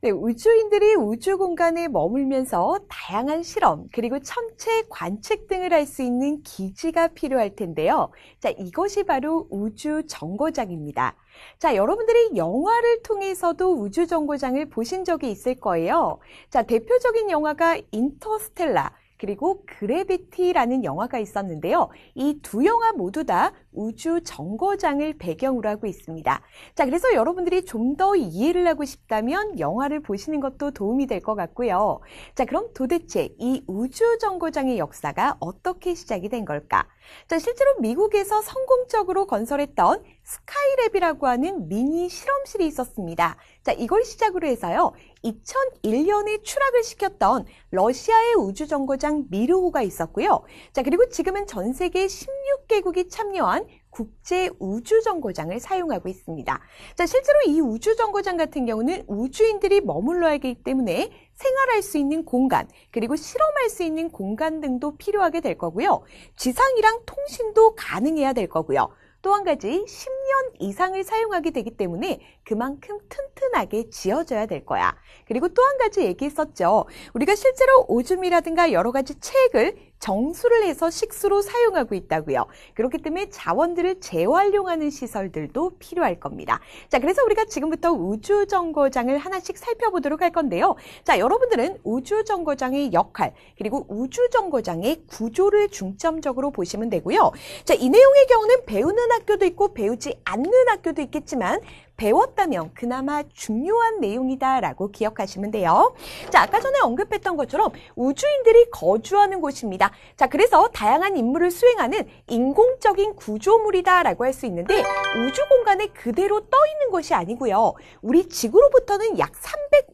네, 우주인들이 우주 공간에 머물면서 다양한 실험, 그리고 천체 관측 등을 할 수 있는 기지가 필요할 텐데요. 자, 이것이 바로 우주 정거장입니다. 자, 여러분들이 영화를 통해서도 우주 정거장을 보신 적이 있을 거예요. 자, 대표적인 영화가 인터스텔라, 그리고 그래비티라는 영화가 있었는데요. 이 두 영화 모두 다 우주 정거장을 배경으로 하고 있습니다. 자, 그래서 여러분들이 좀 더 이해를 하고 싶다면 영화를 보시는 것도 도움이 될 것 같고요. 자, 그럼 도대체 이 우주 정거장의 역사가 어떻게 시작이 된 걸까? 자, 실제로 미국에서 성공적으로 건설했던 스카이랩이라고 하는 미니 실험실이 있었습니다. 자, 이걸 시작으로 해서요. 2001년에 추락을 시켰던 러시아의 우주정거장 미르호가 있었고요. 자, 그리고 지금은 전 세계 16개국이 참여한 국제 우주정거장을 사용하고 있습니다. 자, 실제로 이 우주정거장 같은 경우는 우주인들이 머물러야 하기 때문에 생활할 수 있는 공간, 그리고 실험할 수 있는 공간 등도 필요하게 될 거고요. 지상이랑 통신도 가능해야 될 거고요. 또 한 가지 10년 이상을 사용하게 되기 때문에 그만큼 튼튼하게 지어져야 될 거야. 그리고 또 한 가지 얘기했었죠. 우리가 실제로 오줌이라든가 여러 가지 체액을 정수를 해서 식수로 사용하고 있다고요. 그렇기 때문에 자원들을 재활용하는 시설들도 필요할 겁니다. 자, 그래서 우리가 지금부터 우주정거장을 하나씩 살펴보도록 할 건데요. 자, 여러분들은 우주정거장의 역할, 그리고 우주정거장의 구조를 중점적으로 보시면 되고요. 자, 이 내용의 경우는 배우는 학교도 있고 배우지 않는 학교도 있겠지만 배웠다면 그나마 중요한 내용이다라고 기억하시면 돼요. 자, 아까 전에 언급했던 것처럼 우주인들이 거주하는 곳입니다. 자, 그래서 다양한 임무를 수행하는 인공적인 구조물이다라고 할 수 있는데 우주 공간에 그대로 떠 있는 것이 아니고요. 우리 지구로부터는 약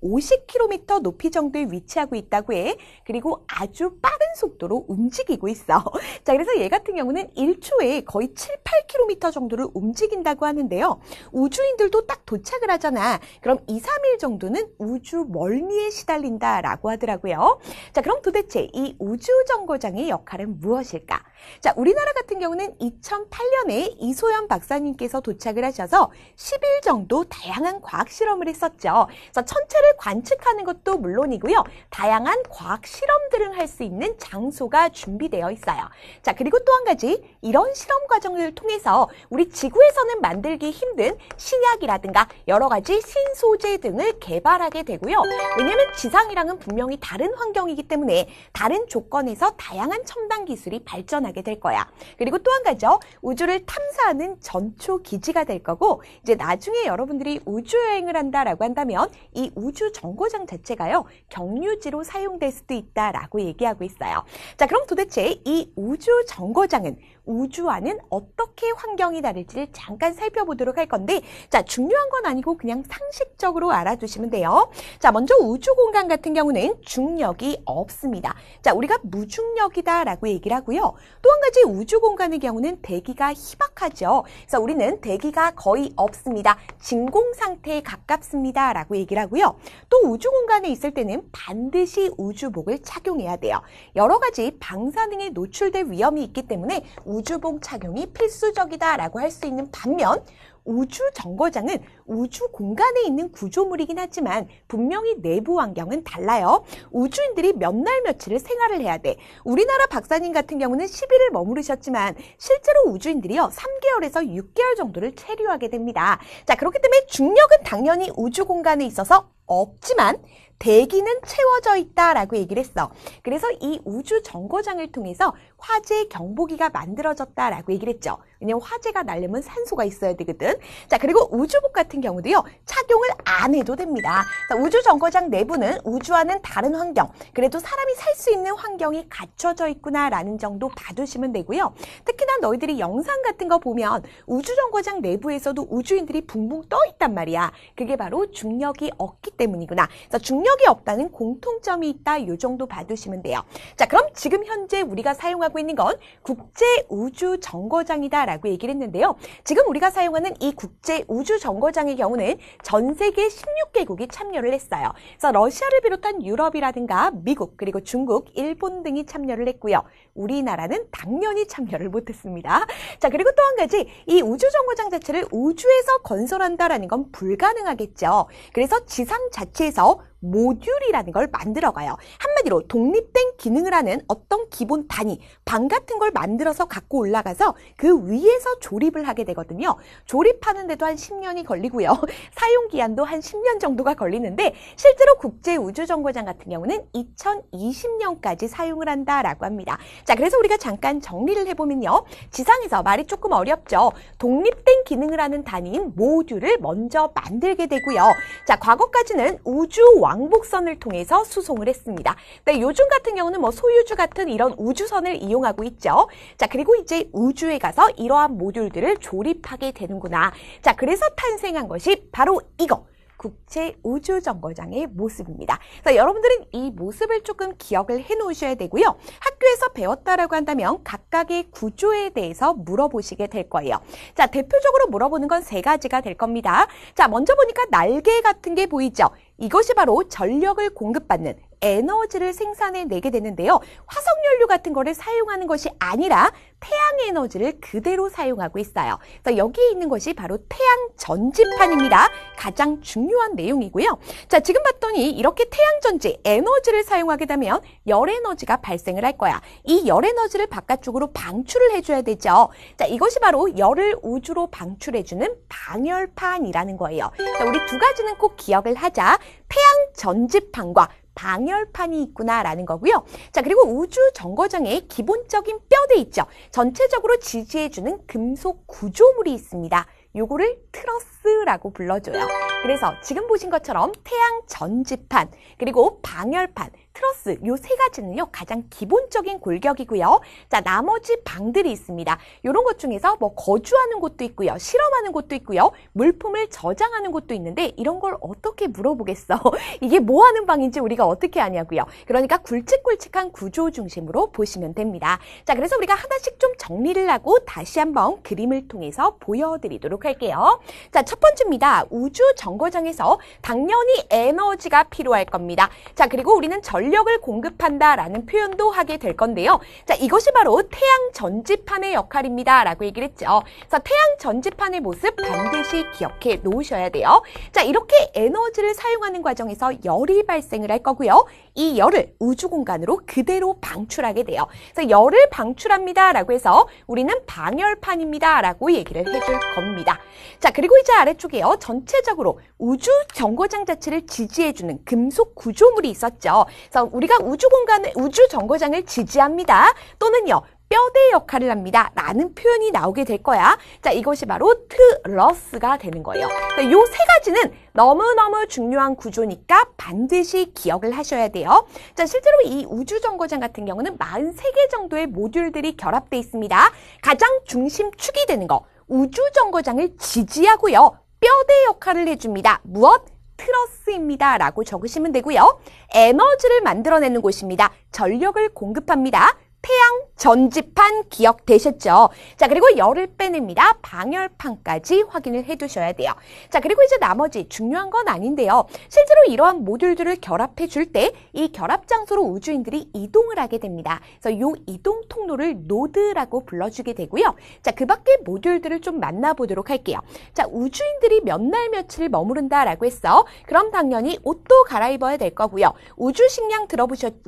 350km 높이 정도에 위치하고 있다고 해. 그리고 아주 빠른 속도로 움직이고 있어. 자, 그래서 얘 같은 경우는 1초에 거의 7, 8km 정도를 움직인다고 하는데요. 우주인들도 딱 도착을 하잖아. 그럼 2, 3일 정도는 우주 멀미에 시달린다라고 하더라고요. 자, 그럼 도대체 이 우주정거장의 역할은 무엇일까? 자, 우리나라 같은 경우는 2008년에 이소연 박사님께서 도착을 하셔서 10일 정도 다양한 과학 실험을 했었죠. 그래서 천체를 관측하는 것도 물론이고요. 다양한 과학 실험들을 할 수 있는 장소가 준비되어 있어요. 자, 그리고 또 한 가지 이런 실험 과정을 통해서 우리 지구에서는 만들기 힘든 신약이라든가 여러 가지 신소재 등을 개발하게 되고요. 왜냐하면 지상이랑은 분명히 다른 환경이기 때문에 다른 조건에서 다양한 첨단 기술이 발전하게 될 거야. 그리고 또 한 가지요. 우주를 탐사하는 전초 기지가 될 거고 이제 나중에 여러분들이 우주여행을 한다라고 한다면 이 우주 정거장 자체가요. 경유지로 사용될 수도 있다라고 얘기하고 있어요. 자, 그럼 도대체 이 우주 정거장은 우주와는 어떻게 환경이 다를지를 잠깐 살펴보도록 할 건데 자, 중요한 건 아니고 그냥 상식적으로 알아두시면 돼요. 자, 먼저 우주 공간 같은 경우는 중력이 없습니다. 자, 우리가 무중력이다라고 얘기를 하고요. 또 한 가지 우주 공간의 경우는 대기가 희박하죠. 그래서 우리는 대기가 거의 없습니다. 진공 상태에 가깝습니다. 라고 얘기를 하고요. 또 우주 공간에 있을 때는 반드시 우주복을 착용해야 돼요. 여러 가지 방사능에 노출될 위험이 있기 때문에 우주복 착용이 필수적이다라고 할 수 있는 반면 우주 정거장은 우주 공간에 있는 구조물이긴 하지만 분명히 내부 환경은 달라요. 우주인들이 몇 날 며칠을 생활을 해야 돼. 우리나라 박사님 같은 경우는 10일을 머무르셨지만 실제로 우주인들이요 3개월에서 6개월 정도를 체류하게 됩니다. 자, 그렇기 때문에 중력은 당연히 우주 공간에 있어서 없지만 대기는 채워져 있다라고 얘기를 했어. 그래서 이 우주 정거장을 통해서 화재 경보기가 만들어졌다라고 얘기를 했죠. 왜냐면 화재가 나려면 산소가 있어야 되거든. 자, 그리고 우주복 같은 경우도요. 착용을 안 해도 됩니다. 자, 우주 정거장 내부는 우주와는 다른 환경, 그래도 사람이 살 수 있는 환경이 갖춰져 있구나라는 정도 봐두시면 되고요. 특히나 너희들이 영상 같은 거 보면 우주 정거장 내부에서도 우주인들이 붕붕 떠 있단 말이야. 그게 바로 중력이 없기 때문이구나. 그래서 중력 중력이 없다는 공통점이 있다. 요 정도 봐두시면 돼요. 자, 그럼 지금 현재 우리가 사용하고 있는 건 국제우주정거장이다라고 얘기를 했는데요. 지금 우리가 사용하는 이 국제우주정거장의 경우는 전 세계 16개국이 참여를 했어요. 그래서 러시아를 비롯한 유럽이라든가 미국, 그리고 중국, 일본 등이 참여를 했고요. 우리나라는 당연히 참여를 못했습니다. 자, 그리고 또 한 가지, 이 우주정거장 자체를 우주에서 건설한다라는 건 불가능하겠죠. 그래서 지상 자체에서 모듈이라는 걸 만들어가요. 한마디로 독립된 기능을 하는 어떤 기본 단위, 방 같은 걸 만들어서 갖고 올라가서 그 위에서 조립을 하게 되거든요. 조립하는데도 한 10년이 걸리고요. 사용기한도 한 10년 정도가 걸리는데 실제로 국제우주정거장 같은 경우는 2020년까지 사용을 한다라고 합니다. 자, 그래서 우리가 잠깐 정리를 해보면요. 지상에서 말이 조금 어렵죠. 독립된 기능을 하는 단위인 모듈을 먼저 만들게 되고요. 자, 과거까지는 우주 왕복선을 통해서 수송을 했습니다. 네, 요즘 같은 경우는 뭐 소유주 같은 이런 우주선을 이용하고 있죠. 자, 그리고 이제 우주에 가서 이러한 모듈들을 조립하게 되는구나. 자, 그래서 탄생한 것이 바로 이거. 국제우주정거장의 모습입니다. 그래서 여러분들은 이 모습을 조금 기억을 해 놓으셔야 되고요. 학교에서 배웠다라고 한다면 각각의 구조에 대해서 물어보시게 될 거예요. 자, 대표적으로 물어보는 건 세 가지가 될 겁니다. 자, 먼저 보니까 날개 같은 게 보이죠? 이것이 바로 전력을 공급받는 에너지를 생산해내게 되는데요. 화석연료 같은 거를 사용하는 것이 아니라 태양 에너지를 그대로 사용하고 있어요. 그래서 여기에 있는 것이 바로 태양 전지판입니다. 가장 중요한 내용이고요. 자, 지금 봤더니 이렇게 태양 전지 에너지를 사용하게 되면 열 에너지가 발생을 할 거야. 이 열 에너지를 바깥쪽으로 방출을 해줘야 되죠. 자, 이것이 바로 열을 우주로 방출해주는 방열판이라는 거예요. 자, 우리 두 가지는 꼭 기억을 하자. 태양 전지판과 방열판이 있구나라는 거고요. 자, 그리고 우주 정거장에 기본적인 뼈대 있죠. 전체적으로 지지해주는 금속 구조물이 있습니다. 요거를 트러스라고 불러줘요. 그래서 지금 보신 것처럼 태양 전지판, 그리고 방열판, 트러스 요 세 가지는요 가장 기본적인 골격이고요. 자, 나머지 방들이 있습니다. 요런 것 중에서 뭐 거주하는 곳도 있고요. 실험하는 곳도 있고요. 물품을 저장하는 곳도 있는데 이런 걸 어떻게 물어보겠어. 이게 뭐 하는 방인지 우리가 어떻게 아냐고요. 그러니까 굵직굵직한 구조 중심으로 보시면 됩니다. 자, 그래서 우리가 하나씩 좀 정리를 하고 다시 한번 그림을 통해서 보여드리도록 할게요. 자, 첫 번째입니다. 우주 정거장에서 당연히 에너지가 필요할 겁니다. 자, 그리고 우리는 전력을 공급한다라는 표현도 하게 될 건데요. 자, 이것이 바로 태양 전지판의 역할입니다. 라고 얘기를 했죠. 그래서 태양 전지판의 모습 반드시 기억해 놓으셔야 돼요. 자, 이렇게 에너지를 사용하는 과정에서 열이 발생을 할 거고요. 이 열을 우주 공간으로 그대로 방출하게 돼요. 그래서 열을 방출합니다. 라고 해서 우리는 방열판입니다. 라고 얘기를 해줄 겁니다. 자, 그리고 이제 아래쪽에요. 전체적으로 우주 정거장 자체를 지지해주는 금속 구조물이 있었죠. 그래서 우리가 우주 정거장을 지지합니다. 또는요, 뼈대 역할을 합니다. 라는 표현이 나오게 될 거야. 자, 이것이 바로 트러스가 되는 거예요. 요 세 가지는 너무너무 중요한 구조니까 반드시 기억을 하셔야 돼요. 자, 실제로 이 우주정거장 같은 경우는 43개 정도의 모듈들이 결합되어 있습니다. 가장 중심축이 되는 거, 우주정거장을 지지하고요. 뼈대 역할을 해줍니다. 무엇? 트러스입니다. 라고 적으시면 되고요. 에너지를 만들어내는 곳입니다. 전력을 공급합니다. 태양 전지판 기억되셨죠? 자, 그리고 열을 빼냅니다. 방열판까지 확인을 해두셔야 돼요. 자, 그리고 이제 나머지 중요한 건 아닌데요. 실제로 이러한 모듈들을 결합해 줄 때 이 결합 장소로 우주인들이 이동을 하게 됩니다. 그래서 이 이동 통로를 노드라고 불러주게 되고요. 자, 그 밖에 모듈들을 좀 만나보도록 할게요. 자, 우주인들이 몇 날 며칠 머무른다라고 했어. 그럼 당연히 옷도 갈아입어야 될 거고요. 우주 식량 들어보셨죠?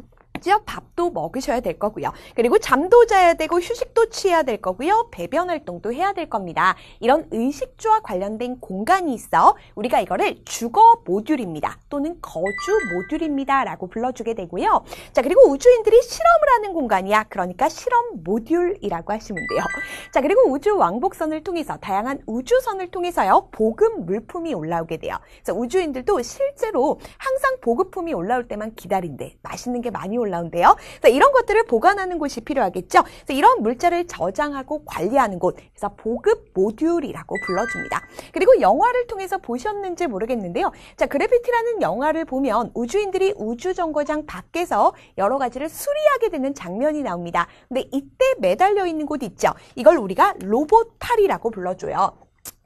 밥도 먹으셔야 될 거고요. 그리고 잠도 자야 되고 휴식도 취해야 될 거고요. 배변 활동도 해야 될 겁니다. 이런 의식주와 관련된 공간이 있어 우리가 이거를 주거 모듈입니다. 또는 거주 모듈입니다. 라고 불러주게 되고요. 자, 그리고 우주인들이 실험을 하는 공간이야. 그러니까 실험 모듈이라고 하시면 돼요. 자, 그리고 우주 왕복선을 통해서 다양한 우주선을 통해서요. 보급 물품이 올라오게 돼요. 그래서 우주인들도 실제로 항상 보급품이 올라올 때만 기다린대. 맛있는 게 많이 올라오고 나온대요. 그래서 이런 것들을 보관하는 곳이 필요하겠죠. 그래서 이런 물자를 저장하고 관리하는 곳, 그래서 보급 모듈이라고 불러줍니다. 그리고 영화를 통해서 보셨는지 모르겠는데요. 자, 그래비티라는 영화를 보면 우주인들이 우주정거장 밖에서 여러 가지를 수리하게 되는 장면이 나옵니다. 근데 이때 매달려 있는 곳 있죠. 이걸 우리가 로봇팔이라고 불러줘요.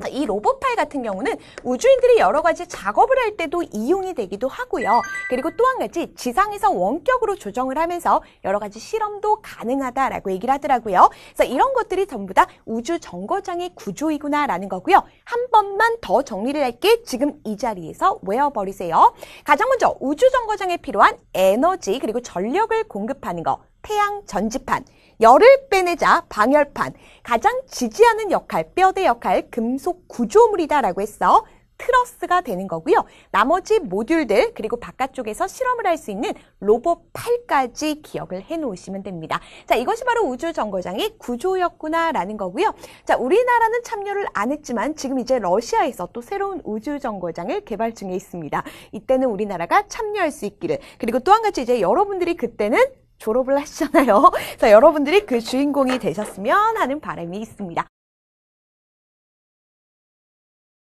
이 로봇팔 같은 경우는 우주인들이 여러 가지 작업을 할 때도 이용이 되기도 하고요. 그리고 또 한 가지 지상에서 원격으로 조정을 하면서 여러 가지 실험도 가능하다라고 얘기를 하더라고요. 그래서 이런 것들이 전부 다 우주 정거장의 구조이구나라는 거고요. 한 번만 더 정리를 할게 지금 이 자리에서 외워버리세요. 가장 먼저 우주 정거장에 필요한 에너지 그리고 전력을 공급하는 거. 태양 전지판, 열을 빼내자 방열판, 가장 지지하는 역할, 뼈대 역할, 금속 구조물이다라고 했어. 트러스가 되는 거고요. 나머지 모듈들 그리고 바깥쪽에서 실험을 할 수 있는 로봇팔까지 기억을 해놓으시면 됩니다. 자, 이것이 바로 우주 정거장의 구조였구나라는 거고요. 자, 우리나라는 참여를 안 했지만 지금 이제 러시아에서 또 새로운 우주 정거장을 개발 중에 있습니다. 이때는 우리나라가 참여할 수 있기를. 그리고 또 한 가지 이제 여러분들이 그때는 졸업을 하시잖아요. 그래서 여러분들이 그 주인공이 되셨으면 하는 바람이 있습니다.